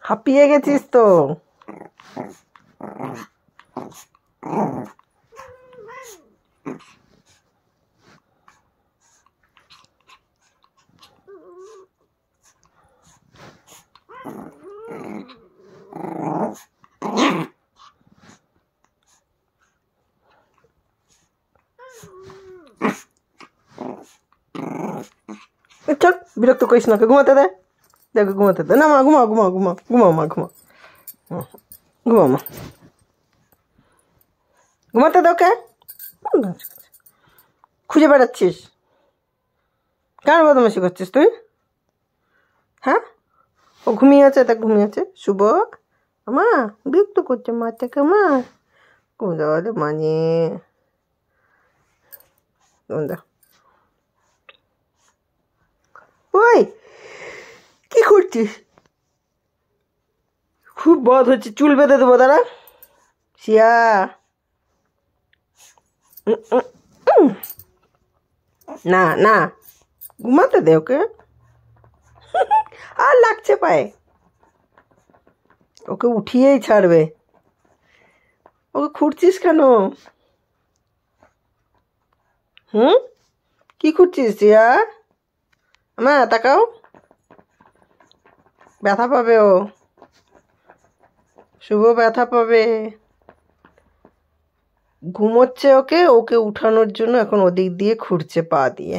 হাঁপিয়ে গেছিস তো। চল, বিরক্ত করিস না, ঘুমাতে দে, দেখো ঘুমাতে দে। না মা, ঘুমাও ঘুমাও ঘুমাও ঘুমাও মা, ঘুমাও ঘুমাও মা, ঘুমাতে দাও। কে খুঁজে বেড়াচ্ছিস? কেন বদমাশি করছিস তুই? হ্যাঁ, ও ঘুমিয়ে আছে, তা ঘুমিয়ে আছে। শুভ মা বিরক্ত করছে মা থেকে, মা ঘুম দেওয়ালে মানে ঘুম দাও। ওই কি করছিস? খুব বদ হচ্ছে, চুল বেঁধে দেবো দাঁড়া। শিয়া না না, ঘুমাতে দে ওকে। আর লাগছে পায়ে, ওকে উঠিয়েই ছাড়বে। ওকে খুঁড়ছিস কেন? কি খুঁড়ছিস শিয়া? মা তাকাও, ব্যথা পাবে ও, শুভ ব্যথা পাবে। ঘুমোচ্ছে, ওকে ওকে উঠানোর জন্য এখন ওদিক দিয়ে খুঁড়ছে পা দিয়ে।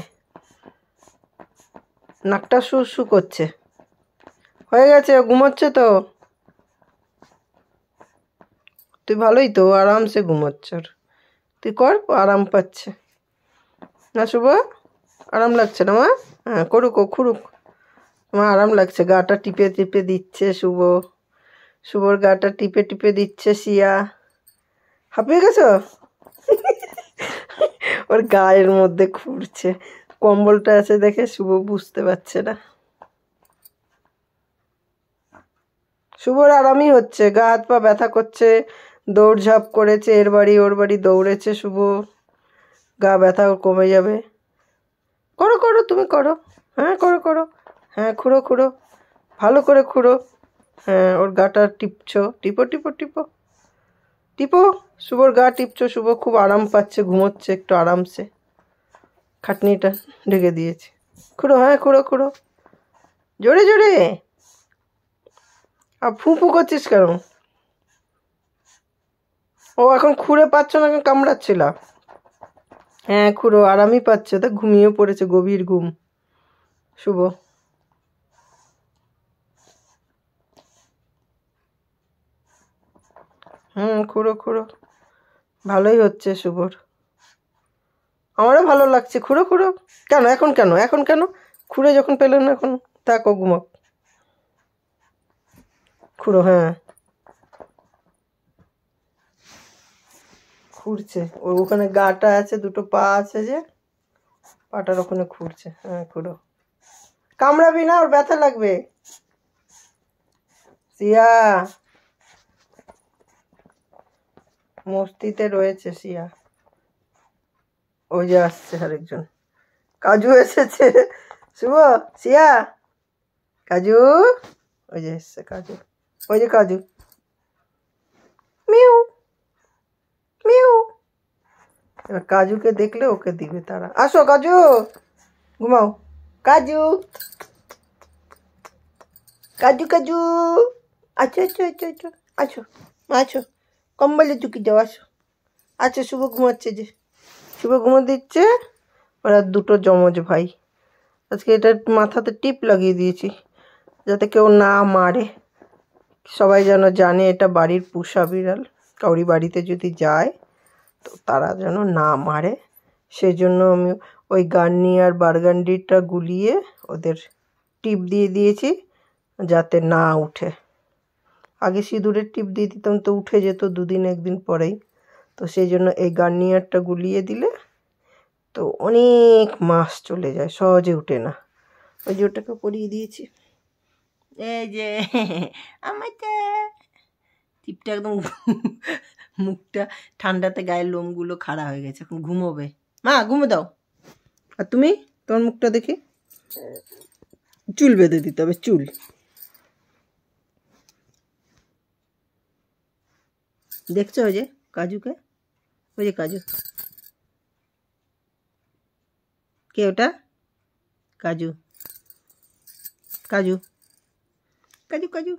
নাকটা শু শু করছে। হয়ে গেছে, ঘুমোচ্ছে তো। তুই ভালোই তো, আরামসে ঘুমোচ্ছে। তুই কর, আরাম পাচ্ছে না শুভ? আরাম লাগছে না মা? হ্যাঁ করুক, ও খুঁড়ুক। মা আরাম লাগছে, গাটা টিপে টিপে দিচ্ছে শুভ, শুভর গাটা টিপে টিপে দিচ্ছে শিয়া। হাঁপিয়ে গেছো? ওর গায়ের মধ্যে খুঁড়ছে, কম্বলটা আছে দেখে শুভ বুঝতে পারছে না। শুভর আরামই হচ্ছে, গা হাত পা ব্যথা করছে, দৌড়ঝাঁপ করেছে, এর বাড়ি ওর বাড়ি দৌড়েছে শুভ, গা ব্যথা কমে যাবে। করো করো, তুমি করো, হ্যাঁ করো করো, হ্যাঁ খুঁড়ো খুঁড়ো, ভালো করে খুঁড়ো। হ্যাঁ ওর গাটা টিপছো, টিপো টিপো টিপো টিপো, শুভর গা টিপছো। শুভ খুব আরাম পাচ্ছে, ঘুমোচ্ছে একটু আরামসে, খাটনিটা ঢেকে দিয়েছে। খুঁড়ো, হ্যাঁ খুঁড়ো খুঁড়ো, জোরে জোরে। আর ফু ফু করছিস কেন? ও এখন খুঁড়ে পাচ্ছ না, এখন কামড়াচ্ছিল। হ্যাঁ খুঁড়ো, আরামই পাচ্ছে, তা ঘুমিয়ে পড়েছে, গভীর ঘুম শুভ। খুঁড়ো খুঁড়ো, ভালোই হচ্ছে শুভর, আমারও ভালো লাগছে। খুঁড়ো খুঁড়ো, কেন এখন, কেন এখন, কেন খুঁড়ে যখন পেলে না এখন থাকো, ঘুমাও। খুঁড়ো, হ্যাঁ খুঁড়ছে, ওখানে গাটা আছে, দুটো পা আছে যে, পাটার ওখানে খুঁড়ছে। হ্যাঁ খুঁড়ো, কামড়াবি না, ওর ব্যথা লাগবে। সিয়া মস্তিতে রয়েছে শিয়া। ওই যে আসছে আরেকজন, কাজু এসেছে। শুভ, শিয়া, কাজু, ওই যে এসছে কাজু, ওই যে কাজু, মিউ মিউ। এবার কাজুকে দেখলে ওকে দিবে তারা। আসো কাজু, ঘুমাও। কাজু কাজু কাজু, আচ্ছা আচ্ছা আচ্ছা আচ্ছা, আছো আছো, কম্বলে চুকি যাও, আসো। আচ্ছা শুভ ঘুমাচ্ছে যে, শুভ ঘুমো দিচ্ছে। ওরা দুটো যমজ ভাই। আজকে এটার মাথাতে টিপ লাগিয়ে দিয়েছি যাতে কেউ না মারে, সবাই যেন জানে এটা বাড়ির পোষা বিড়াল, কাউরি বাড়িতে যদি যায় তো তারা যেন না মারে। সেজন্য আমি ওই গার্নি আর বার্গান্ডিটা গুলিয়ে ওদের টিপ দিয়ে দিয়েছি যাতে না উঠে। আগে সিঁদুরের টিপ দিয়ে দিতাম তো উঠে যেত দুদিন একদিন পরেই, তো সেই জন্য এই গার্নিয়ারটা গুলিয়ে দিলে তো অনেক মাস চলে যায়, সহজে উঠে না। ওই যে ওটাকে পরিয়ে দিয়েছি, এই যে আমাকে টিপটা একদম মুখটা ঠান্ডাতে গায়ের লোমগুলো খাড়া হয়ে গেছে, এখন ঘুমোবে। মা ঘুমো দাও। আর তুমি, তোমার মুখটা দেখি, চুল বেঁধে দিতে হবে, চুল। দেখছো ওই যে কাজুকে, ওই যে কাজু, কে ওটা? কাজু কাজু কাজু কাজু